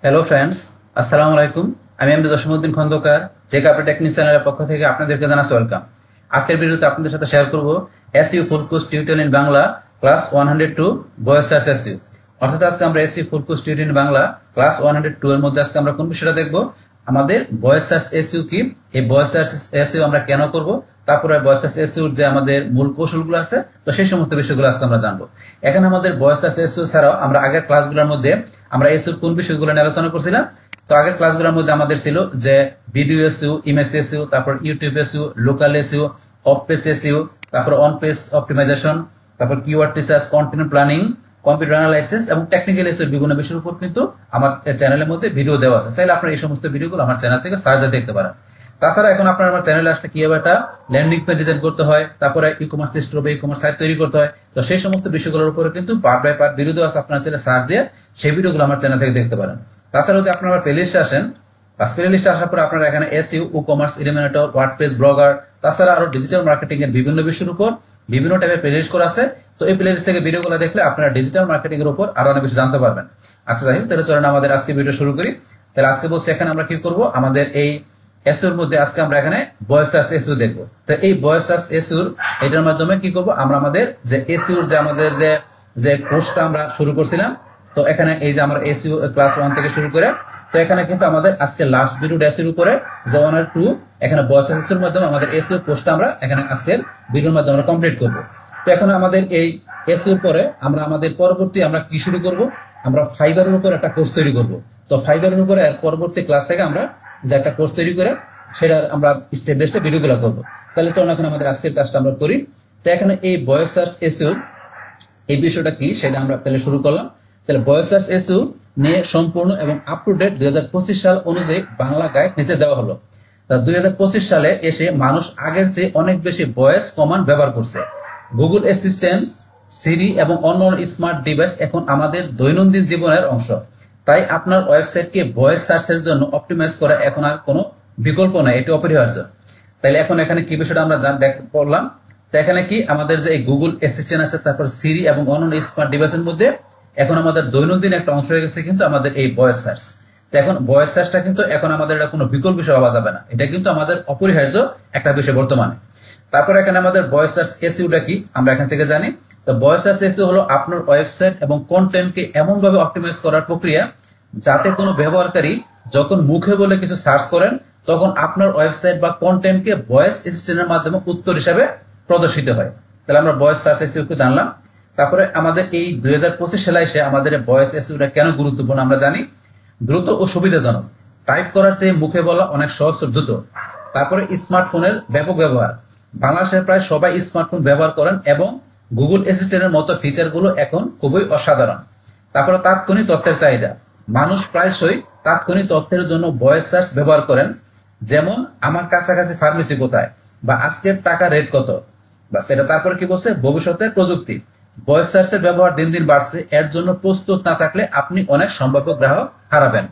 Hello friends, আসসালামু আলাইকুম। আমি এমডি জসিমউদ্দিন খন্দকার, জেক আপডেট টেকনিক চ্যানেলের পক্ষ থেকে আপনাদেরকে জানাচ্ছি ওয়েলকাম। আজকের ভিডিওতে আপনাদের সাথে শেয়ার করব SU full course tutorial in Bangla class 102 voice search SU. অর্থাৎ আজকে আমরা SU full course tutorial in Bangla class 102 এর মধ্যে আজকে আমরা কোন বিষয়টা দেখব, আমাদের ভয়েস সার্চ এসইউ কি, এই ভয়েস সার্চ এসইউ আমরা কেন করব, তারপরে ভয়েস সার্চ এসইউর যে আমাদের মূল কৌশলগুলো আছে, তো সেই সমস্ত বিষয়গুলো আজকে আমরা জানবো। এখানে আমাদের ভয়েস সার্চ এসইউ ছাড়াও আমরা আগের ক্লাসগুলোর মধ্যে আমরা এসইউ কোন বিষয়গুলো নিয়ে আলোচনা করছিলাম। তো আগের ক্লাসগুলোর মধ্যে আমাদের ছিল যে ভিডিও এসইউ, ইমেজ এসইউ, তারপর YouTube SU, local SU, of page SU, তারপর অন পেজ অপটিমাইজেশন, তারপর keyword research, content planning, computer analysis এবং টেকনিক্যাল এসইউর বিভিন্ন বিষয়ের উপর কিন্তু আমার চ্যানেলের মধ্যে ভিডিও দেওয়া আছে। চাইলে আপনারা এই সমস্ত ভিডিওগুলো আমার চ্যানেল থেকে সার্চ দিয়ে দেখতে পারেন। তাছাড়া এখন আপনার আমার চ্যানেলে আসলে কিভাবে একটা ল্যান্ডিং পেজ ডিজাইন করতে হয়, তারপরে ই কমার্স স্টোর বা ই কমার্স সাইট তৈরি করতে হয়, তো সেই সমস্ত বিষয়গুলোর উপরে কিন্তু পার্ট বাই পার্ট ভিডিও আছে। আপনার চ্যানেলে সার্চ দিয়ে সেই ভিডিওগুলো আমার চ্যানেল থেকে দেখতে পারেন। তাছাড়া যদি আপনারা প্লে লিস্টে আসেন, প্লে লিস্টে আসার পরে আপনারা এখানে SEO, e commerce, Elementor, WordPress, Blogger, তাছাড়া আরো ডিজিটাল মার্কেটিং এর বিভিন্ন বিষয়ের উপর বিভিন্ন টাইপের প্লে লিস্ট করা আছে। তো এই প্লে লিস্ট থেকে ভিডিওগুলো দেখলে আপনারা ডিজিটাল মার্কেটিং এর উপর আরো অনেক বেশি জানতে পারবেন। আচ্ছা, যাই হোক, তাহলে চলেন আমাদের আজকে ভিডিও শুরু করি। তাহলে আজকে বলছি এখানে আমরা কি করব, আমাদের এই এসইউর মধ্যে আজকে আমরা এখানে ভয়েস সার্চ এসইউ দেখবো। তো এই ভয়েস সার্চ এসইউর এটার মাধ্যমে কি করব, আমরা আমাদের যে এসইউর যে আমাদের যে কোর্সটা আমরা শুরু করছিলাম, তো এখানে এই যে আমরা এসইউ ক্লাস 1 থেকে শুরু করে, তো এখানে কিন্তু আমাদের আজকে লাস্ট ভিডিও এসইউর উপরে যে 1 আর 2 এখানে ভয়েস সার্চ এসইউর মাধ্যমে আমাদের এসইউ কোর্সটা আমরা এখানে আজকের ভিডিওর মাধ্যমে আমরা কমপ্লিট করব। তো এখন আমাদের এই এসইউর পরে আমরা আমাদের পরবর্তী আমরা কি শুরু করব, আমরা ফাইবারের উপর একটা কোর্স তৈরি করব। তো ফাইবারের উপরে পরবর্তী ক্লাস থেকে আমরা যে একটা কোর্স তৈরি করে সেটার আমরা স্টেপ বাই স্টেপ ভিডিওগুলো করবো। তাহলে চলুন এখন আমাদের আজকের কাজটা আমরা করি। তো এখানে এই ভয়েস সার্চ এসইউ এই বিষয়টা কি সেটা আমরা তাহলে শুরু করলাম। তাহলে ভয়েস সার্চ এসইউ নিয়ে সম্পূর্ণ এবং আপ টু ডেট 2025 সাল অনুযায়ী বাংলা গাইড নিচে দেওয়া হলো। 2025 সালে এসে মানুষ আগের চেয়ে অনেক বেশি ভয়েস কমান্ড ব্যবহার করছে। গুগল অ্যাসিস্ট্যান্ট, সিরি এবং অন্যান্য স্মার্ট ডিভাইস এখন আমাদের দৈনন্দিন জীবনের অংশ। তাই আপনার ওয়েবসাইটকে ভয়েস সার্চের জন্য অপটিমাইজ করা এখন আর কোনো বিকল্প নাই, এটি অপরিহার্য। তাইলে এখন এখানে কি বিষয়টা আমরা পড়লাম। তো এখানে কি আমাদের যে গুগল অ্যাসিস্ট্যান্ট আছে, তারপর সিরি এবং অন্যান্য স্মার্ট ডিভাইসের মধ্যে এখন আমাদের দৈনন্দিন একটা অংশ হয়ে গেছে কিন্তু আমাদের এই ভয়েস সার্চ। তো এখন ভয়েস সার্চটা কিন্তু এখন আমাদের এটা কোনো বিকল্প বিষয় ভাবা যাবে না, এটা কিন্তু আমাদের অপরিহার্য একটা বিষয় বর্তমানে। তারপর এখানে আমাদের ভয়েস সার্চ এসইউটা কি আমরা এখান থেকে জানি। তো ভয়েস সার্চ এসইউ হলো আপনার ওয়েবসাইট এবং কন্টেন্টকে এমনভাবে অপটিমাইজ করার প্রক্রিয়া যাতে কোনো ব্যবহারকারী যখন মুখে বলে কিছু সার্চ করেন তখন আপনার ওয়েবসাইট বা কন্টেন্টকে ভয়েস অ্যাসিস্ট্যান্টের মাধ্যমে উত্তর হিসাবে প্রদর্শিত হয়। তাহলে আমরা ভয়েস সার্চ এসইউকে জানলাম। তারপরে আমাদের এই 2025 সালে এসে আমাদের ভয়েস এসইউটা কেন গুরুত্বপূর্ণ আমরা জানি। দ্রুত ও সুবিধাজনক, টাইপ করার চেয়ে মুখে বলা অনেক সহজ ও দ্রুত। তারপরে স্মার্টফোনের ব্যাপক ব্যবহার, বাংলাদেশের প্রায় সবাই স্মার্টফোন ব্যবহার করেন এবং গুগল অ্যাসিস্ট্যান্টের মতো ফিচারগুলো এখন খুবই অসাধারণ। তারপরে তাৎক্ষণিক তথ্যের চাহিদা, মানুষ প্রায়শই তাৎক্ষণিক তথ্যের জন্য ভয়েস সার্চ ব্যবহার করেন, যেমন আমার কাছাকাছি ফার্মেসি কোথায় বা আজকের টাকা রেট কত, বা সেটা। তারপরে কি বলছে, ভবিষ্যতের প্রযুক্তি, ভয়েস সার্চের ব্যবহার দিন দিন বাড়ছে, এর জন্য প্রস্তুত না থাকলে আপনি অনেক সম্ভাব্য গ্রাহক হারাবেন।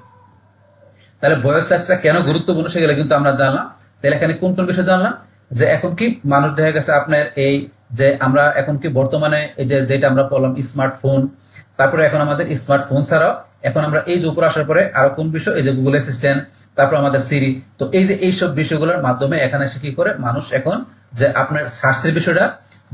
তাহলে ভয়েস সার্চটা কেন গুরুত্বপূর্ণ সেগুলো কিন্তু আমরা জানলাম। তাহলে এখানে কোন কোন বিষয় জানলাম, যে এখন কি মানুষ দেখা গেছে আপনার এই যে আমরা এখন কি বর্তমানে এই যে যেটা আমরা বললাম স্মার্টফোন, তারপরে এখন আমাদের স্মার্টফোন ছাড়াও এখন আমরা এই যে উপর আসার পরে আরো কোন বিষয়, এই যে গুগল অ্যাসিস্ট্যান্ট, তারপর আমাদের সিরি। তো এই যে এইসব বিষয়গুলোর মাধ্যমে এখানে এসে কি করে মানুষ এখন যে আপনার সার্চের বিষয়টা,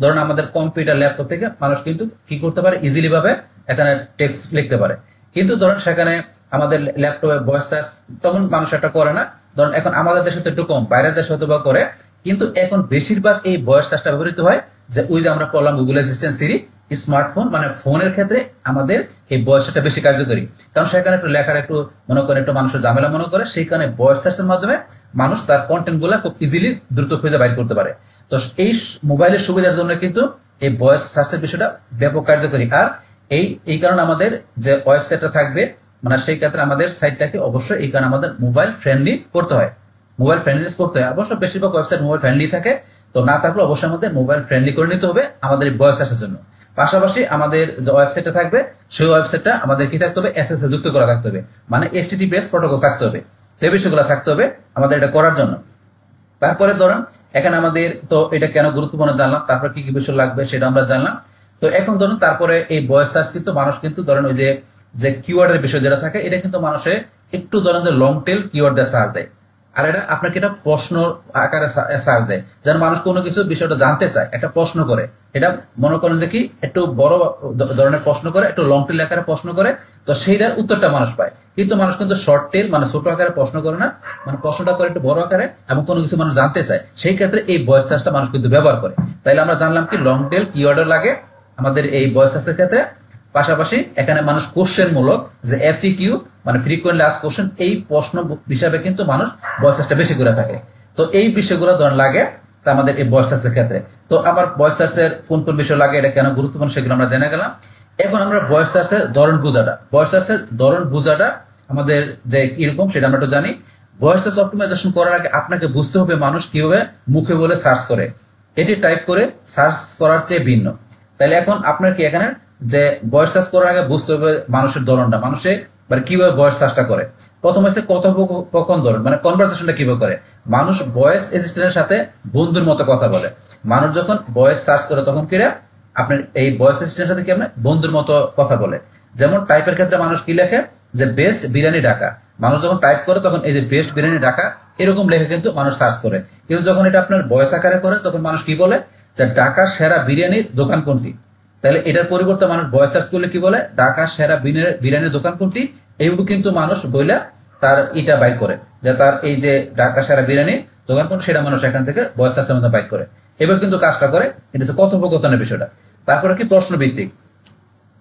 ধরুন আমাদের কম্পিউটার ল্যাপটপ থেকে মানুষ কিন্তু কি করতে পারে, ইজিলি ভাবে এখানে টেক্সট লিখতে পারে। কিন্তু ধরুন সেখানে আমাদের ল্যাপটপে ভয়েস সার্চ তখন মানুষ একটা করে না। ধরুন এখন আমাদের দেশে তো একটু কম, বাইরের দেশে হয়তো বা করে, কিন্তু এখন বেশিরভাগ এই ভয়েস সার্চটা ব্যবহৃত হয় যে ওই যে আমরা পড়লাম গুগল অ্যাসিস্ট্যান্ট, সিরি, স্মার্টফোন মানে ফোনের ক্ষেত্রে আমাদের এই ভয়েসটা বেশি কার্যকরী। কারণ সেখানে একটু লেখার একটু মনে করে একটু মানুষের ঝামেলা মনে করে, সেই কারণে ভয়েস সার্চের মাধ্যমে মানুষ তার কন্টেন্ট গুলা খুব ইজিলি দ্রুত খুঁজে বাইর করতে পারে। তো এই মোবাইলের সুবিধার জন্য কিন্তু এই ভয়েস সার্চের বিষয়টা ব্যাপক কার্যকরী। আর এই কারণে আমাদের যে ওয়েবসাইটটা থাকবে মানে সেই ক্ষেত্রে আমাদের সাইটটাকে অবশ্যই এই কারণে আমাদের মোবাইল ফ্রেন্ডলি করতে হয়, মোবাইল ফ্রেন্ডলিনেস করতে হয়। অবশ্য বেশিরভাগ ওয়েবসাইট মোবাইল ফ্রেন্ডলি থাকে, তো না থাকলে অবশ্যই আমাদের মোবাইল ফ্রেন্ডলি করে নিতে হবে আমাদের এই ভয়েস সার্চের জন্য। পাশাপাশি আমাদের যে ওয়েবসাইটটা থাকবে সেই ওয়েবসাইটটা আমাদের কি থাকতে হবে, এসএসএল যুক্ত করা থাকতে হবে, মানে এইচটিটিপিএস প্রটোকল থাকতে হবে। এই বিষয়গুলো থাকতে হবে আমাদের এটা করার জন্য। তারপরে ধরেন এখানে আমাদের তো এটা কেন গুরুত্বপূর্ণ জানলাম, তারপরে কি কি বিষয় লাগবে সেটা আমরা জানলাম। তো এখন ধরুন তারপরে এই ভয়েস সার্চ কিন্তু মানুষ কিন্তু ধরেন ওই যে যে কিওয়ার্ডের বিষয় যেটা থাকে এটা কিন্তু মানুষে একটু ধরেন যে লং টেল কিওয়ার্ড দিয়ে সার্চ দেয়, আর এটা আপনাকে এটা প্রশ্ন আকারে সার্চ দেয়, যেন মানুষ কোনো কিছু বিষয়টা জানতে চায়, একটা প্রশ্ন করে, এটা মনে করেন যে কি একটু বড় ধরনের প্রশ্ন করে, একটু লং টেল আকারে প্রশ্ন করে, তো সেইটার উত্তরটা মানুষ পায়। কিন্তু মানুষ কিন্তু শর্ট টেল মানে ছোট আকারে প্রশ্ন করে না, মানে প্রশ্নটা করে একটু বড় আকারে এবং কোনো কিছু মানুষ জানতে চায়, সেই ক্ষেত্রে এই ভয়েস সার্চটা মানুষ কিন্তু ব্যবহার করে। তাইলে আমরা জানলাম কি লং টেল কিওয়ার্ডও লাগে আমাদের এই ভয়েস সার্চের ক্ষেত্রে, পাশাপাশি এখানে মানুষ কোশ্চেন মূলক যে এফএকিউ মানে ফ্রিকোয়েন্টলি আস্কড কোশ্চেন এই প্রশ্ন হিসাবে কিন্তু মানুষ ভয়েস সার্চটা বেশি করে থাকে। তো এই বিষয়গুলো ধরুন লাগে তা আমাদের এই ভয়েস সার্চের ক্ষেত্রে। তো আমার ভয়েস সার্চের কোন কোন বিষয় লাগে, এটা কেন গুরুত্বপূর্ণ, সেগুলো আমরা জেনে গেলাম। এখন আমরা ভয়েস সার্চের ধরন বুঝাটা আমাদের যে এরকম সেটা আমরা একটু জানি। ভয়েস সার্চ অপটিমাইজেশন করার আগে আপনাকে বুঝতে হবে মানুষ কিভাবে মুখে বলে সার্চ করে, এটি টাইপ করে সার্চ করার চেয়ে ভিন্ন। তাহলে এখন আপনার কি এখানে যে ভয়েস সার্চ করার আগে বুঝতে হবে মানুষের ধরনটা, মানুষে মানে কিভাবে ভয়েস সার্চটা করে। প্রথম হচ্ছে কথোপকথন ধরন, মানে কনভারসেশনটা কিভাবে করে। মানুষ ভয়েস অ্যাসিস্ট্যান্টের সাথে বন্ধুর মতো কথা বলে। মানুষ যখন ভয়েস সার্চ করে তখন কিরা আপনার এই ভয়েস অ্যাসিস্ট্যান্টের সাথে কি আপনার বন্ধুর মতো কথা বলে। যেমন টাইপের ক্ষেত্রে মানুষ কি লেখে যে বেস্ট বিরিয়ানি ঢাকা, মানুষ যখন টাইপ করে তখন এই যে বেস্ট বিরিয়ানি ঢাকা এরকম লেখে কিন্তু মানুষ সার্চ করে। কিন্তু যখন এটা আপনার ভয়েস আকারে করে তখন মানুষ কি বলে যে ঢাকার সেরা বিরিয়ানির দোকান কোনটি। তাহলে এটার পরিবর্তে মানুষ ভয়েস সার্চ করলে কি বলে ঢাকার সেরা বিরিয়ানির দোকান কোনটি, এইগুলো কিন্তু মানুষ বইলা তার ইটা বাইর করে যে তার এই যে ঢাকা সেরা বিরিয়ানি দোকান কোনটি, সেটা মানুষ এখান থেকে ভয়েস সার্চের মধ্যে বাইর করে। এবার কিন্তু কাজটা করে এটা হচ্ছে কথোপকথনের বিষয়টা। তারপরে কি প্রশ্ন ভিত্তিক।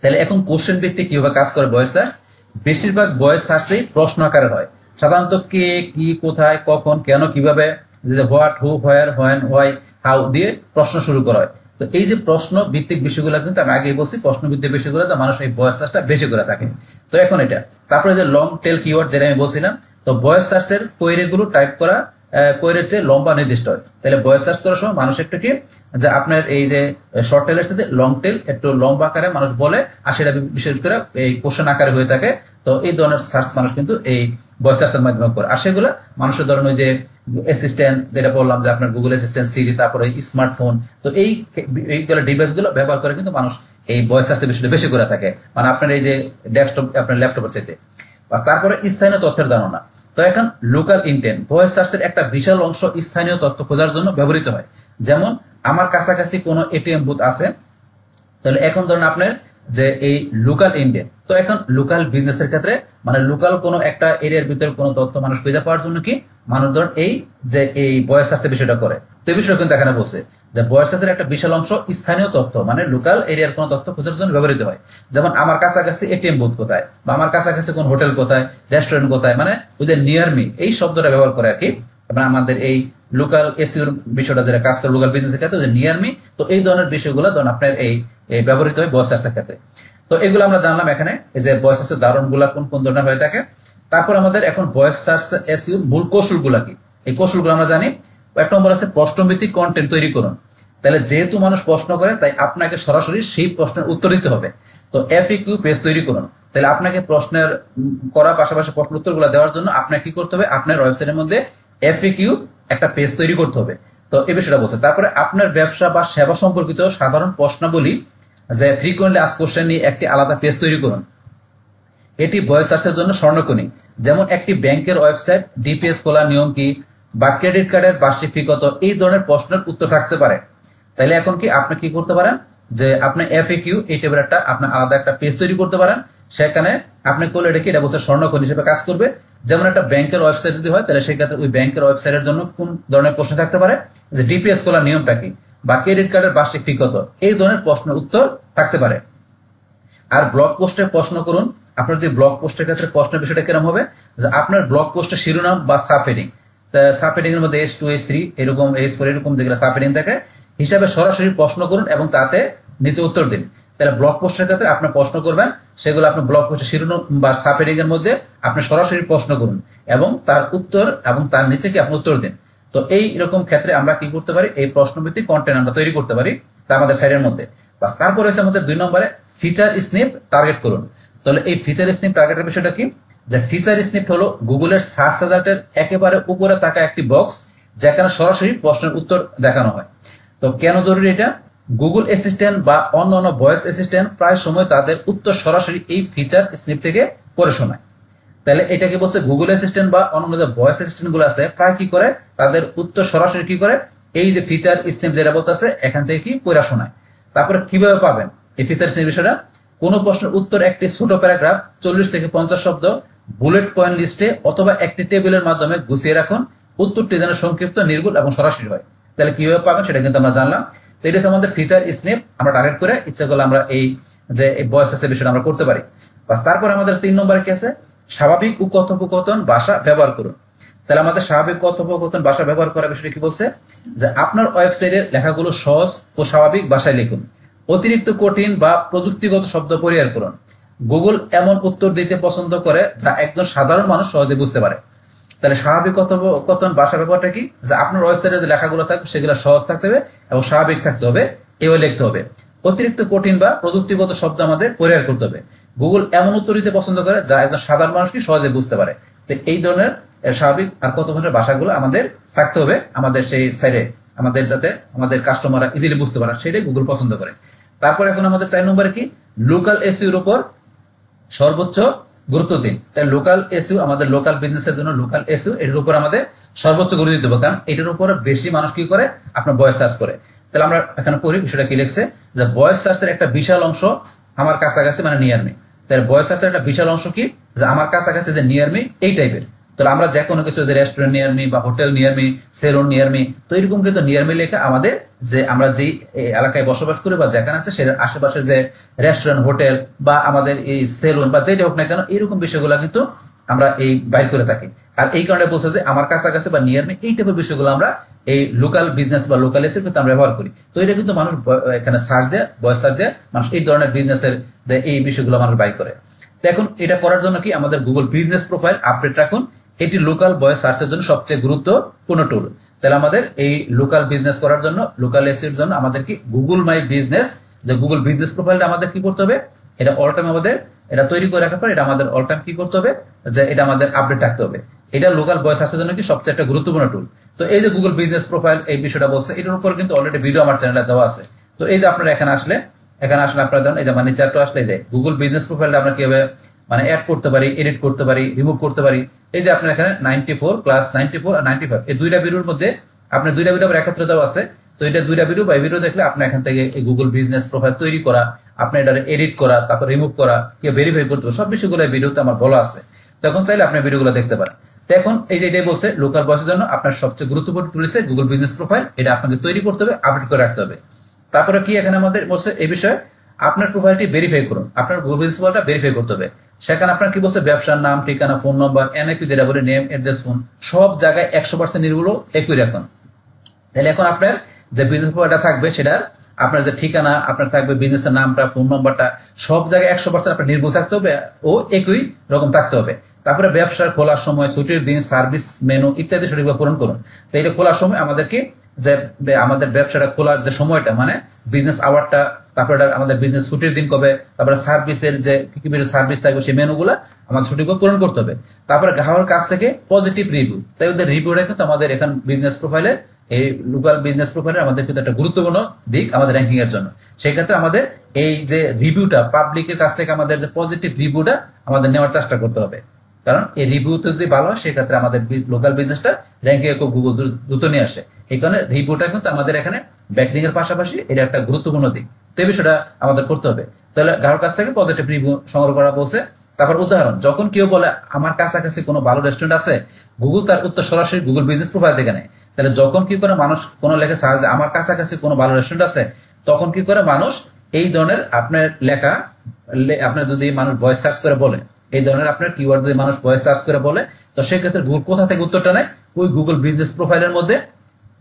তাহলে এখন কোশ্চেন ভিত্তিক কিভাবে কাজ করে ভয়েস সার্চ। বেশিরভাগ ভয়েস সার্চই প্রশ্ন আকারে হয়। সাধারণত কে, কি, কোথায়, কখন, কেন, কিভাবে, what, who, where, when, why, how দিয়ে প্রশ্ন শুরু করা হয়। তো এই যে প্রশ্ন ভিত্তিক বিষয়গুলো কিন্তু আমি আগেই বলছি, প্রশ্ন ভিত্তিক বিষয়গুলো তো মানুষ এই ভয়েস সার্চটা বেশি করে থাকে। তো এখন এটা তারপরে যে লং টেল কিওয়ার্ড যেটা আমি বলছিলাম, তো ভয়েস সার্চের কোয়েরি গুলো টাইপ করা কোয়েরির চেয়ে লম্বা নির্দিষ্ট হয়। তাহলে ভয়েস সার্চ করার সময় মানুষ একটু কি যে আপনার এই যে শর্ট টেলের সাথে লং টেল একটু লম্বা আকারে মানুষ বলে, আর সেটা বিশেষ করে এই কোশ্চেন আকারে হয়ে থাকে। তো এই ধরনের সার্চ মানুষ কিন্তু এই ভয়েস সার্চের মাধ্যমে করে। আর সেগুলো মানুষের ধরেন ওই যে অ্যাসিস্ট্যান্ট যেটা বললাম যে আপনার গুগল অ্যাসিস্ট্যান্ট, সিরি, তারপরে স্মার্টফোন, তো এইগুলো ডিভাইস গুলো ব্যবহার করে কিন্তু মানুষ এই ভয়েস সার্চের বিষয়টা বেশি করে থাকে, মানে আপনার এই যে ডেস্কটপ আপনার ল্যাপটপের চাইতে। তারপরে স্থানীয় তথ্যের ধারণা। তো এখন লোকাল ইন্টেন্ট ভয়েস সার্চের একটা বিশাল অংশ স্থানীয় তথ্য খোঁজার জন্য ব্যবহৃত হয়। যেমন আমার কাছাকাছি কোনো এটিএম বুথ আছে, তাহলে এখন ধরেন আপনার যে এই লোকাল ইন্ডিয়ান, তো এখন লোকাল বিজনেসের ক্ষেত্রে মানে লোকাল কোনো একটা এরিয়ার ভিতরে কোনো তথ্য মানুষ খুঁজে পাওয়ার জন্য কি মানুষ ধরেন এই যে এই ভয়েস সার্চের বিষয়টা করে। তো এই বিষয়টা কিন্তু এখানে বলছে যে ভয়েস সার্চের একটা বিশাল অংশ স্থানীয় তথ্য মানে লোকাল এরিয়ার কোনো তথ্য খোঁজার জন্য ব্যবহৃত হয়। যেমন আমার কাছাকাছি এটিএম বুথ কোথায়, বা আমার কাছাকাছি কোন হোটেল কোথায়, রেস্টুরেন্ট কোথায়, মানে ওই যে নিয়ার মি এই শব্দটা ব্যবহার করে আর কি। আমাদের এই লোকাল এসইওর বিষয়টা যেটা কাজ করে লোকাল বিজনেসের ক্ষেত্রে যে নিয়ার মি, তো এই ধরনের বিষয়গুলো ধরুন আপনার এই ব্যবহৃত হয় ভয়েস সার্চের ক্ষেত্রে। তো এগুলো আমরা জানলাম এখানে এই যে ভয়েস সার্চের ধারণগুলো কোন কোন ধরনের হয়ে থাকে। তারপর আমাদের এখন ভয়েস সার্চ এসইওর মূল কৌশলগুলো কি, এই কৌশলগুলো আমরা জানি। এক নম্বর আছে প্রশ্নভিত্তিক কন্টেন্ট তৈরি করুন। তাহলে যেহেতু মানুষ প্রশ্ন করে তাই আপনাকে সরাসরি সেই প্রশ্নের উত্তর দিতে হবে। তো এফএকিউ পেজ তৈরি করুন। তাহলে আপনাকে প্রশ্নের করার পাশাপাশি প্রশ্ন উত্তরগুলো দেওয়ার জন্য আপনাকে কি করতে হবে, আপনার ওয়েবসাইটের মধ্যে এফএকিউ একটা পেজ তৈরি করতে হবে। তো এই বিষয়টা বলছে। তারপরে আপনার ব্যবসা বা সেবা সম্পর্কিত সাধারণ প্রশ্নাবলী যে ফ্রিকোয়েন্টলি আস্কড কোশ্চেন নিয়ে একটি আলাদা পেজ তৈরি করুন। এটি ভয়েস সার্চের জন্য স্বর্ণকণি। যেমন একটি ব্যাংকের ওয়েবসাইট ডিপিএস খোলার নিয়ম কি, বা ক্রেডিট কার্ডের বার্ষিক ফি কত, এই ধরনের প্রশ্নের উত্তর থাকতে পারে। তাহলে এখন কি আপনি কি করতে পারেন যে আপনি এফএকিউ এই টাইপের একটা আপনার আলাদা একটা পেজ তৈরি করতে পারেন। সেখানে আপনি করলে এটা কি এটা বলছে স্বর্ণকণি হিসেবে কাজ করবে। যেমন একটা ব্যাংকের ওয়েবসাইট যদি হয় তাহলে সেক্ষেত্রে ওই ব্যাংকের ওয়েবসাইটের জন্য কোন ধরনের প্রশ্ন থাকতে পারে, যে ডিপিএস খোলার নিয়মটা কি, বা ক্রেডিট কার্ডের বার্ষিক ফি কত, এই ধরনের প্রশ্নের উত্তর থাকতে পারে। আর ব্লগ পোস্টে প্রশ্ন করুন। আপনার যদি ব্লগ পোস্টের ক্ষেত্রে প্রশ্নের বিষয়টা কিরকম হবে, যে আপনার ব্লগ পোস্টের শিরোনাম বা সাবহেডিং, সাবহেডিং এর মধ্যে S2 S3 এরকম S4 এরকম যেগুলো সাবহেডিং থাকে হিসাবে সরাসরি প্রশ্ন করুন এবং তাতে নিচে উত্তর দিন। তাহলে ব্লগ পোস্টের ক্ষেত্রে আপনি প্রশ্ন করবেন, সেগুলো আপনি ব্লগ পোস্টের শিরোনাম বা সাবহেডিং এর মধ্যে আপনি সরাসরি প্রশ্ন করুন এবং তার উত্তর এবং তার নিচে কি আপনি উত্তর দিন। তো এই রকম ক্ষেত্রে আমরা কি করতে পারি, এই প্রশ্নভিত্তিক কন্টেন্ট আমরা তৈরি করতে পারি তা আমাদের সাইডের মধ্যে। বাস তারপর হচ্ছে আমাদের 2 নম্বরে ফিচার স্নিপ টার্গেট করুন। তাহলে এই ফিচার স্নিপ টার্গেটের বিষয়টা কি, যে ফিচার স্নিপ হলো গুগলের সার্চ রেজাল্টের একেবারে উপরে থাকা একটি বক্স যেখানে সরাসরি প্রশ্নের উত্তর দেখানো হয়। তো কেন জরুরি এটা, গুগল অ্যাসিস্ট্যান্ট বা অন্যান্য ভয়েস অ্যাসিস্ট্যান্ট প্রায় সময় তাদের উত্তর সরাসরি এই ফিচার স্নিপ থেকে পড়ে শোনায়। তাহলে এটাকে বলছে গুগল অ্যাসিস্ট্যান্ট বা অন্যান্য যে ভয়েস অ্যাসিস্ট্যান্ট গুলো আছে প্রায় কি করে তাদের উত্তর সরাসরি কি করে এই যে ফিচার স্নিপ যেটা বলতেছে এখান থেকে কি পড়া শোনায়। তারপরে কিভাবে পাবেন এই ফিচার স্নিপ বিষয়টা? কোনো প্রশ্নের উত্তর একটি ছোট প্যারাগ্রাফ 40 থেকে 50 শব্দ বুলেট পয়েন্ট লিস্টে অথবা একটি টেবিলের মাধ্যমে গুছিয়ে রাখুন, উত্তরটি যেন সংক্ষিপ্ত, নির্ভুল এবং সরাসরি হয়। তাহলে কিভাবে পাবেন সেটা কিন্তু আমরা জানলাম। তো এটা হচ্ছে আমাদের ফিচার স্নিপ। আমরা টার্গেট করে ইচ্ছা করলে আমরা এই যে ভয়েস এর বিষয়টা আমরা করতে পারি। বাস তারপর আমাদের 3 নম্বরে কি আছে? স্বাভাবিক ও কথোপকথন ভাষা ব্যবহার করুন। তাহলে আমাদের স্বাভাবিক কথোপকথন ভাষা ব্যবহার করার বিষয়টা কি বলছে? যে আপনার ওয়েবসাইটের লেখাগুলো সহজ ও স্বাভাবিক ভাষায় লিখুন, অতিরিক্ত কঠিন বা প্রযুক্তিগত শব্দ পরিহার করুন। গুগল এমন উত্তর দিতে পছন্দ করে যা একজন সাধারণ মানুষ সহজে বুঝতে পারে। তাহলে স্বাভাবিক কথোপকথন ভাষা ব্যবহারটা কি? যে আপনার ওয়েবসাইটে যে লেখাগুলো থাকবে সেগুলো সহজ থাকতে হবে এবং স্বাভাবিক থাকতে হবে, এভাবে লিখতে হবে। অতিরিক্ত কঠিন বা প্রযুক্তিগত শব্দ আমাদের পরিহার করতে হবে। গুগল এমন উত্তর দিতে পছন্দ করে যা একজন সাধারণ মানুষকে সহজে বুঝতে পারে। তো এই ধরনের স্বাভাবিক আর কথোপকথনের ভাষাগুলো আমাদের থাকতে হবে আমাদের সেই সাইডে, আমাদের যাতে আমাদের কাস্টমাররা ইজিলি বুঝতে পারে, সেটাই গুগল পছন্দ করে। তারপর এখন আমাদের 4 নম্বরে কি? লোকাল এসইওর উপর সর্বোচ্চ গুরুত্ব দিন। তাই লোকাল এসইও আমাদের লোকাল বিজনেসের জন্য লোকাল এসইও এর উপর আমাদের সর্বোচ্চ গুরুত্ব দিতে হবে, কারণ এটার উপর বেশি মানুষ কি করে আপনার ভয়েস সার্চ করে। তাহলে আমরা এখানে পড়ি বিষয়টা কি লিখছে, যে ভয়েস সার্চের একটা বিশাল অংশ আমার কাছাকাছি মানে নিয়ার মি। তাহলে ভয়েস সার্চের একটা বিশাল অংশ কি? যে আমার কাছাকাছি যে নিয়ার মি এই টাইপের। তাহলে আমরা যে কোনো কিছু যে রেস্টুরেন্ট নিয়ার মি বা hotel near me, salon near me, তো এরকম কিন্তু নিয়ার মি লেখা আমাদের যে আমরা যেই এলাকায় বসবাস করি বা যেখানে আছে সেটার আশেপাশে যে রেস্টুরেন্ট, হোটেল বা আমাদের এই সেলুন বা যেটা হোক না কেন এরকম বিষয়গুলো কিন্তু আমরা এই বাইর করে থাকি। আর এই কারণে বলছে যে আমার কাছাকাছি বা নিয়ার মি এই টাইপের বিষয়গুলো আমরা এই লোকাল বিজনেস বা লোকাল এসে কিন্তু আমরা ব্যবহার করি। তো এটা কিন্তু মানুষ এখানে সার্চ দেয়, ভয়েস সার্চ দেয়, মানুষ এই ধরনের বিজনেসের এই বিষয়গুলো মানুষ বাই করে। তো এখন এটা করার জন্য কি আমাদের গুগল বিজনেস প্রোফাইল আপডেট রাখুন। এটি লোকাল ভয়েস সার্চের জন্য সবচেয়ে গুরুত্বপূর্ণ টুল। তাহলে আমাদের এই লোকাল বিজনেস করার জন্য, লোকাল এসির জন্য আমাদের কি গুগল মাই বিজনেস, যে গুগল বিজনেস প্রোফাইলটা আমাদের কি করতে হবে? এটা অল টাইম আমাদের এটা তৈরি করে রাখার পর এটা আমাদের অল টাইম কি করতে হবে? যে এটা আমাদের আপডেট রাখতে হবে। এটা লোকাল ভয়েস সার্চের জন্য কি সবচেয়ে একটা গুরুত্বপূর্ণ টুল। তো এই যে গুগল বিজনেস প্রোফাইল এই বিষয়টা বলছে, এটার উপর কিন্তু অলরেডি ভিডিও আমার চ্যানেলে দেওয়া আছে। তো এই যে আপনারা এখানে আসলে আপনারা ধরেন এই যে মানে চ্যাটটা আসলে যে গুগল বিজনেস প্রোফাইলটা আমরা কিভাবে মানে অ্যাড করতে পারি, এডিট করতে পারি, রিমুভ করতে পারি। এই যে আপনার এখানে 94 ক্লাস 94 আর 95 এই দুইটা ভিডিওর মধ্যে আপনার দুইটা ভিডিও আবার একত্রে দেওয়া আছে। তো এটা দুইটা ভিডিও বা ভিডিও দেখলে আপনি এখান থেকে এই গুগল বিজনেস প্রোফাইল তৈরি করা, আপনি এটা এডিট করা, তারপর রিমুভ করা, কি ভেরিফাই করতে হবে, সব বিষয়গুলো এই ভিডিওতে আমার বলা আছে। তখন চাইলে আপনি ভিডিওগুলো দেখতে পারেন। তো এখন এই যে এটাই বলছে লোকাল ভয়েসের জন্য আপনার সবচেয়ে গুরুত্বপূর্ণ টুল হচ্ছে গুগল বিজনেস প্রোফাইল। এটা আপনাকে তৈরি করতে হবে, আপডেট করে রাখতে হবে। তারপরে কি এখানে আমাদের বলছে এই বিষয়ে আপনার প্রোফাইলটি ভেরিফাই করুন। আপনার গুগল বিজনেস প্রোফাইলটা ভেরিফাই করতে হবে। সেখানে আপনার কি বলছে? ব্যবসার নাম, ঠিকানা, ফোন নম্বর, এনআইপি যেটা বলে নেম, অ্যাড্রেস, ফোন, সব জায়গায় 100% নির্ভুল একই রাখুন। তাহলে এখন আপনার যে বিজনেস প্রোফাইলটা থাকবে সেটার আপনার যে ঠিকানা আপনার থাকবে, বিজনেসের নামটা, ফোন নম্বরটা সব জায়গায় 100% আপনার নির্ভুল থাকতে হবে ও একই রকম থাকতে হবে। তারপরে ব্যবসার খোলার সময়, ছুটির দিন, সার্ভিস মেনু ইত্যাদি সঠিকভাবে পূরণ করুন। তো এটা খোলার সময় আমাদেরকে যে আমাদের ব্যবসাটা খোলার যে সময়টা মানে বিজনেস আওয়ারটা, তারপরে আমাদের বিজনেস ছুটির দিন কবে, তারপরে সার্ভিসের যে কি কি সার্ভিস থাকবে সেই মেনুগুলো আমাদের সঠিকভাবে পূরণ করতে হবে। তারপরে গ্রাহকের কাছ থেকে পজিটিভ রিভিউ, তাই ওদের রিভিউটা কিন্তু আমাদের এখন বিজনেস প্রোফাইলে এই লোকাল বিজনেস প্রোফাইলে আমাদের কিন্তু একটা গুরুত্বপূর্ণ দিক আমাদের র্যাঙ্কিং এর জন্য। সেই ক্ষেত্রে আমাদের এই যে রিভিউটা পাবলিকের কাছ থেকে আমাদের যে পজিটিভ রিভিউটা আমাদের নেওয়ার চেষ্টা করতে হবে, কারণ এই রিভিউতে যদি ভালো হয় সেক্ষেত্রে আমাদের লোকাল বিজনেসটা র্যাঙ্কিং এ খুব গুগল দ্রুত নিয়ে আসে। এই কারণে রিভিউটা কিন্তু আমাদের এখানে ব্যাকলিং এর পাশাপাশি এটা একটা গুরুত্বপূর্ণ দিক। তো এই বিষয়টা আমাদের করতে হবে। তাহলে গ্রাহকের কাছ থেকে পজিটিভ রিভিউ সংগ্রহ করা বলছে। তারপর উদাহরণ, যখন কেউ বলে আমার কাছাকাছি কোনো ভালো রেস্টুরেন্ট আছে, গুগল তার উত্তর সরাসরি গুগল বিজনেস প্রোফাইল থেকে নেয়। তাহলে যখন কি করে মানুষ কোনো লেখা সার্চ দেয় আমার কাছাকাছি কোনো ভালো রেস্টুরেন্ট আছে, তখন কি করে মানুষ এই ধরনের আপনার লেখা আপনার যদি মানুষ ভয়েস সার্চ করে বলে, এই ধরনের আপনার কিওয়ার্ড যদি মানুষ ভয়েস সার্চ করে বলে, তো সেক্ষেত্রে গুগল কোথা থেকে উত্তরটা নেয়? ওই গুগল বিজনেস প্রোফাইলের মধ্যে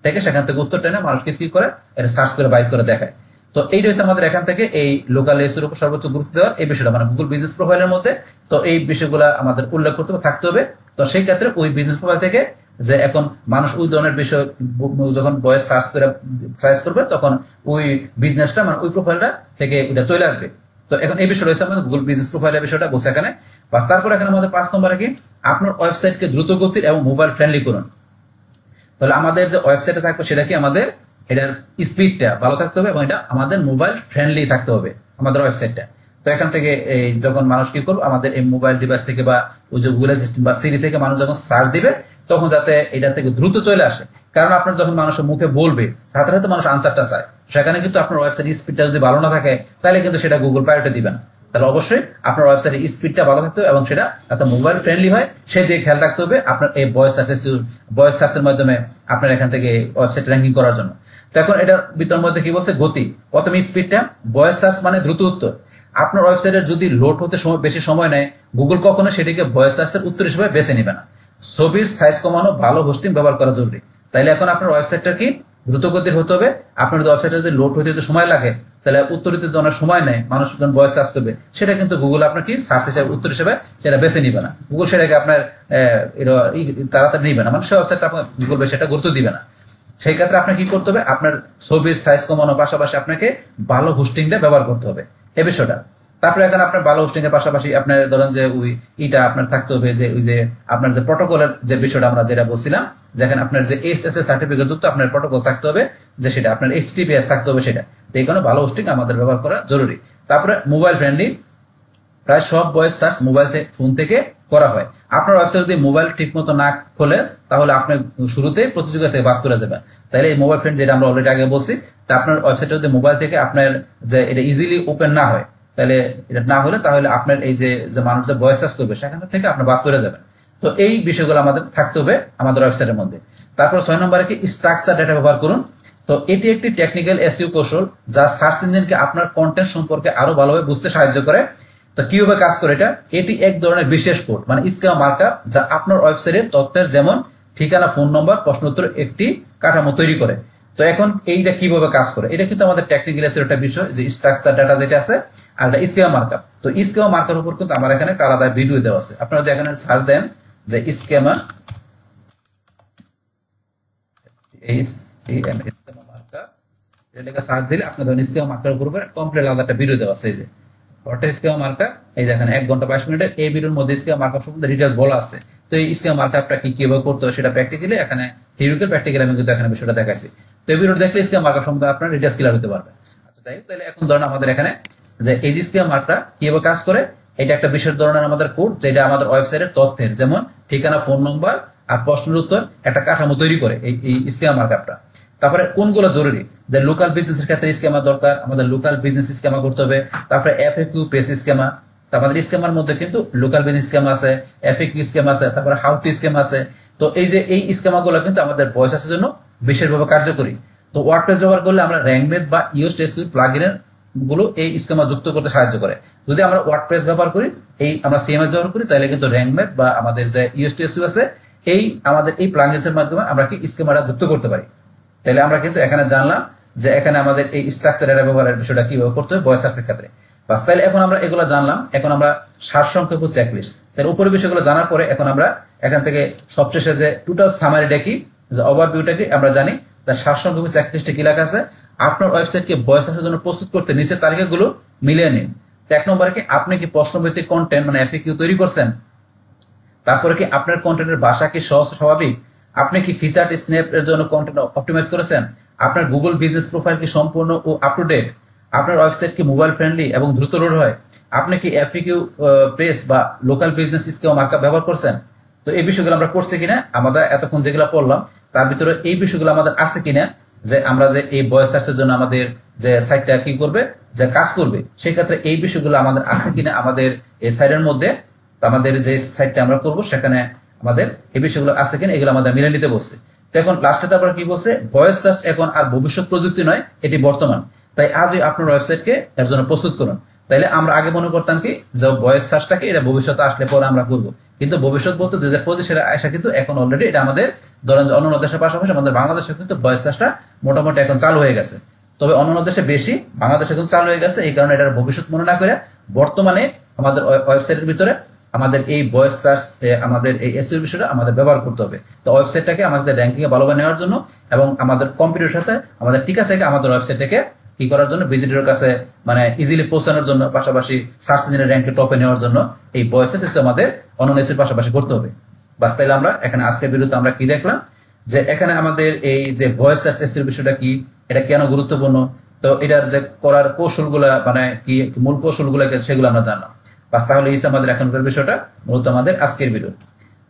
থেকে সেখান থেকে উত্তরটা নেয়, মানুষকে কি করে এটা সার্চ করে বাইর করে দেখায়। তো এই রয়েছে আমাদের এখান থেকে এই লোকাল এসের উপর সর্বোচ্চ গুরুত্ব দেওয়ার এই বিষয়টা মানে গুগল বিজনেস প্রোফাইলের মধ্যে। তো এই বিষয়গুলো আমাদের উল্লেখ করতে থাকতে হবে। তো সেই ক্ষেত্রে ওই বিজনেস প্রোফাইল থেকে যে এখন মানুষ ওই ধরনের বিষয় যখন ভয়েস সার্চ করবে তখন ওই বিজনেসটা মানে ওই প্রোফাইলটা থেকে ওটা চলে আসবে। তো এখন এই বিষয় রয়েছে আমাদের গুগল বিজনেস প্রোফাইলের বিষয়টা বলছে এখানে। বাস তারপর এখানে আমাদের 5 নম্বরে কি আপনার ওয়েবসাইটকে দ্রুত গতির এবং মোবাইল ফ্রেন্ডলি করুন। তাহলে আমাদের যে ওয়েবসাইটে থাকবে সেটা কি আমাদের এটার স্পিডটা ভালো থাকতে হবে এবং এটা আমাদের মোবাইল ফ্রেন্ডলি থাকতে হবে আমাদের ওয়েবসাইটটা। তো এখান থেকে এই যখন মানুষ কি করবে আমাদের এই মোবাইল ডিভাইস থেকে বা ওই যে গুগল অ্যাসিস্ট্যান্ট বা সিরি থেকে মানুষ যখন সার্চ দিবে তখন যাতে এটা থেকে দ্রুত চলে আসে। কারণ আপনার যখন মানুষের মুখে বলবে সাথে সাথে মানুষ আনসারটা চায়, সেখানে কিন্তু আপনার ওয়েবসাইট স্পিডটা যদি ভালো না থাকে তাহলে কিন্তু সেটা গুগল প্রায়োরিটি দিবে না। তাহলে অবশ্যই আপনার ওয়েবসাইটের স্পিডটা ভালো থাকতে হবে এবং সেটা একটা মোবাইল ফ্রেন্ডলি হয় সেই দিকে খেয়াল রাখতে হবে আপনার এই ভয়েস সার্চের মাধ্যমে আপনার এখান থেকে ওয়েবসাইট র্যাঙ্কিং করার জন্য। তো এখন এটার ভিতর মধ্যে কি বলছে গতি, প্রথমে স্পিডটা, ভয়েস সার্চ মানে দ্রুত উত্তর। আপনার ওয়েবসাইটের যদি লোড হতে বেশি সময় নেয় গুগল কখনো সেটিকে ভয়েস সার্চের উত্তর হিসেবে বেছে নেবে না। ছবির সাইজ কমানো, ভালো হোস্টিং ব্যবহার করা জরুরি। তাইলে এখন আপনার ওয়েবসাইটটা কি দ্রুত গতির হতে হবে। আপনার ওয়েবসাইটে যদি লোড হতে সময় লাগে তাহলে উত্তর দিতে অনেক সময় নেয়, মানুষ যখন ভয়েস সার্চ করবে সেটা কিন্তু গুগল আপনার কি সার্চ হিসেবে উত্তর হিসেবে সেটা বেছে নিবে না। গুগল সেটাকে আপনার তাড়াতাড়ি নিবে না, মানে সেই ওয়েবসাইটটা আপনার গুগল সেটা গুরুত্ব দিবে না। সেই ক্ষেত্রে আপনার কি করতে হবে, আপনার ছবির সাইজ কমানোর পাশাপাশি আপনাকে ভালো হোস্টিংটা ব্যবহার করতে হবে এই বিষয়টা। তারপরে এখানে আপনার ভালো হোস্টিং এর পাশাপাশি আপনার ধরেন যে ইটা আপনার থাকতে হবে যে ওই যে আপনার যে প্রটোকলের যে বিষয়টা আমরা যেটা বলছিলাম, যেখানে আপনার যে এসএসএল সার্টিফিকেট যুক্ত আপনার প্রটোকল থাকতে হবে, যে সেটা আপনার এইচটিটিপিএস থাকতে হবে সেটা। তো এই কারণে ভালো হোস্টিং আমাদের ব্যবহার করা জরুরি। তারপরে মোবাইল ফ্রেন্ডলি, প্রায় সব ভয়েস সার্চ মোবাইল ফোন থেকে করা হয়। আপনার ওয়েবসাইট যদি মোবাইল ঠিক মতো না খোলে তাহলে আপনি শুরুতেই প্রতিযোগিতা থেকে বাদ করে যাবেন। তাহলে এই মোবাইল ফ্রেন্ড যেটা আমরা অলরেডি আগে বলছি, তা আপনার ওয়েবসাইটে যদি মোবাইল থেকে আপনার যে এটা ইজিলি ওপেন না হয়, তাহলে এটা না হলে তাহলে আপনার এই যে মানুষ যে ভয়েস সার্চ করবে সেখান থেকে আপনি বাদ করে যাবেন। তো এই বিষয়গুলো আমাদের থাকতে হবে আমাদের ওয়েবসাইটের মধ্যে। তারপর 6 নম্বরে কি স্ট্রাকচার ডেটা ব্যবহার করুন। তো এটি একটি টেকনিক্যাল এসইও কৌশল যা সার্চ ইঞ্জিনকে আপনার কন্টেন্ট সম্পর্কে আরো ভালোভাবে বুঝতে সাহায্য করে। তো কিভাবে কাজ করে এটা, এটি এক ধরনের বিশেষ কোড মানে স্কিমা মার্কআপ যা আপনার ওয়েবসাইটের তথ্যের যেমন ঠিকানা, ফোন নম্বর, প্রশ্ন উত্তর একটি কাঠামো তৈরি করে। তো এখন এইটা কিভাবে কাজ করে, এটা কিন্তু আমাদের টেকনিক্যাল এসইও একটা বিষয়, যে স্ট্রাকচার ডাটা যেটা আছে আর এটা স্কিমা মার্কআপ। তো স্কিমা মার্কআপের উপর কিন্তু আমার এখানে একটা আলাদা ভিডিও দেওয়া আছে। আপনারা যদি এখানে সার্চ দেন যে স্কিমা মার্কআপ এটা লেখা সার্চ দিলে আপনার ধরেন স্কিমা মার্কআপের উপর কমপ্লিট আলাদা একটা ভিডিও দেওয়া আছে। এই যে স্কিমা মার্কআপ, এই দেখেন 1 ঘন্টা 22 মিনিটের এই ভিডিওর মধ্যে স্কিমা মার্কআপ সম্বন্ধে ডিটেইলস বলা আছে। তো এই স্কিমা মার্কআপটা কিভাবে করতে হয় সেটা প্র্যাকটিক্যালি এখানে থিওরিক্যাল প্র্যাকটিক্যালি আমি কিন্তু এখানে বিষয়টা দেখাইছি। তো এই ভিডিওটা দেখলে স্কিমা মার্কআপ সম্বন্ধে আপনারা ডিটেইলস ক্লিয়ার হতে পারবেন। আচ্ছা তাই তাহলে এখন ধরেন আমাদের এখানে যে এই স্কিমা মার্কআপটা কিভাবে কাজ করে, এটা একটা বিশেষ ধরনের আমাদের কোড যেটা আমাদের ওয়েবসাইটের তথ্যের যেমন ঠিকানা, ফোন নম্বর আর প্রশ্নের উত্তর একটা কাঠামো তৈরি করে এই স্কিমা মার্কআপটা। তারপরে কোনগুলো জরুরি, যে লোকাল বিজনেসের ক্ষেত্রে স্কিমা দরকার, আমাদের লোকাল বিজনেস স্কিমা করতে হবে। তারপরে এফএকিউ পেজ স্কিমা, আমাদের স্কিমার মধ্যে কিন্তু লোকাল বিজনেস স্কিম আছে, এফএকিউ স্কিম আছে, তারপরে হাউ টু স্কিম আছে। তো এই যে এই স্কিমাগুলো কিন্তু আমাদের ভয়েস সার্চের জন্য বিশেষভাবে কার্যকরী। তো ওয়ার্ডপ্রেস ব্যবহার করলে আমরা র্যাঙ্কমেথ বা ইওস টেস্ট প্লাগইনের গুলো এই স্কিমা যুক্ত করতে সাহায্য করে। যদি আমরা ওয়ার্ডপ্রেস ব্যবহার করি, এই আমরা সিএমএস ব্যবহার করি, তাহলে কিন্তু র্যাঙ্কমেথ বা আমাদের যে ইওস টেস্ট আছে এই আমাদের এই প্লাগইনসের মাধ্যমে আমরা কি স্কিমাটা যুক্ত করতে পারি। তাহলে আমরা কিন্তু এখানে জানলাম যে এখানে আমাদের এই স্ট্রাকচার ডেটা ব্যবহারের বিষয়টা কিভাবে করতে হবে ভয়েস সার্চের ক্ষেত্রে। বাস তাহলে এখন আমরা এগুলো জানলাম, এখন আমরা সারসংক্ষেপ চেকলিস্ট তার উপরে বিষয়গুলো জানার পরে এখন আমরা এখান থেকে সবশেষে যে টোটাল সামারিটা কি, যে ওভারভিউটা কি আমরা জানি। তার সারসংক্ষেপ চেকলিস্টে কি লেখা আছে, আপনার ওয়েবসাইটকে ভয়েস সার্চের জন্য প্রস্তুত করতে নিচের তালিকাগুলো মিলিয়ে নিন। 1 নম্বরে কি আপনি কি প্রশ্নভিত্তিক কন্টেন্ট মানে এফএকিউ তৈরি করছেন। তারপরে কি আপনার কন্টেন্টের ভাষা কি সহজ স্বাভাবিক, আপনি কি ফিচার স্ন্যাপ এর জন্য কন্টেন্ট অপটিমাইজ করেছেন, আপনার গুগল বিজনেস প্রোফাইল কি সম্পূর্ণ ও আপ টু ডেট, আপনার ওয়েবসাইট কি মোবাইল ফ্রেন্ডলি এবং দ্রুত লোড হয়, আপনি কি এফএকিউ পেজ বা লোকাল বিজনেস স্কিমা মার্কআপ ব্যবহার করছেন। তো এই বিষয়গুলো আমরা করছি কিনা, আমরা এতক্ষণ যেগুলো পড়লাম তার ভিতরে এই বিষয়গুলো আমাদের আছে কিনা, যে আমরা যে এই ভয়েস সার্চের জন্য আমাদের যে সাইটটা কি করবে, যে কাজ করবে, সেই ক্ষেত্রে এই বিষয়গুলো আমাদের আছে কিনা আমাদের এই সাইটের মধ্যে। আমাদের যে সাইটটা আমরা করব সেখানে আমাদের এই বিষয়গুলো আছে কিনা এগুলো আমাদের মিলে নিতে বলছে। তো এখন লাস্টে তারপর কি বলছে, ভয়েস সার্চ এখন আর ভবিষ্যৎ প্রযুক্তি নয়, এটি বর্তমান। তাই আজই আপনার ওয়েবসাইটকে এর জন্য প্রস্তুত করুন। তাইলে আমরা আগে মনে করতাম কি যে ভয়েস সার্চটাকে এটা ভবিষ্যতে আসলে পরে আমরা করবো, কিন্তু ভবিষ্যৎ বলতে 2025 আসা কিন্তু এখন অলরেডি এটা আমাদের ধরেন যে অন্যান্য দেশের পাশাপাশি আমাদের বাংলাদেশে কিন্তু ভয়েস সার্চটা মোটামুটি এখন চালু হয়ে গেছে। তবে অন্যান্য দেশে বেশি, বাংলাদেশে এখন চালু হয়ে গেছে। এই কারণে এটার ভবিষ্যৎ মনে না করে বর্তমানে আমাদের ওয়েবসাইটের ভিতরে আমাদের এই ভয়েস সার্চ আমাদের এই এসইও বিষয়টা আমাদের ব্যবহার করতে হবে। তো ওয়েবসাইটটাকে আমাদের র্যাঙ্কিং এ ভালোভাবে নেওয়ার জন্য এবং আমাদের কম্পিউটারের সাথে আমাদের টিকা থেকে আমাদের ওয়েবসাইটটাকে কি করার জন্য, ভিজিটরের কাছে মানে ইজিলি পৌঁছানোর জন্য, পাশাপাশি সার্চ ইঞ্জিনের র্যাঙ্কে টপে নেওয়ার জন্য এই ভয়েস সার্চ আমাদের অন্যান্য এসইওর পাশাপাশি করতে হবে। বাস তাইলে আমরা এখানে আজকের ভিডিওতে আমরা কি দেখলাম, যে এখানে আমাদের এই যে ভয়েস সার্চ এসইওর বিষয়টা কি, এটা কেন গুরুত্বপূর্ণ, তো এটার যে করার কৌশলগুলা মানে কি মূল কৌশলগুলো সেগুলো আমরা জানলাম। বাস তাহলে এই আমাদের এখনকার বিষয়টা মূলত আমাদের আজকের ভিডিও।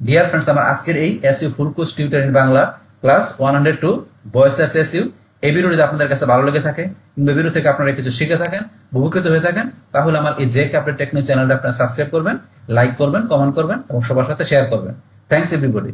ডিয়ার ফ্রেন্ডস, আমার আজকের এই SEO full course tutor in Bangla class 102 voice search SEO এই ভিডিও যদি আপনাদের কাছে ভালো লেগে থাকে কিংবা ভিডিও থেকে আপনারা কিছু শিখে থাকেন, উপকৃত হয়ে থাকেন, তাহলে আমার এই জে ক্যাপ্টেন টেকনিক চ্যানেলটা আপনারা সাবস্ক্রাইব করবেন, লাইক করবেন, কমেন্ট করবেন এবং সবার সাথে শেয়ার করবেন। Thanks everybody.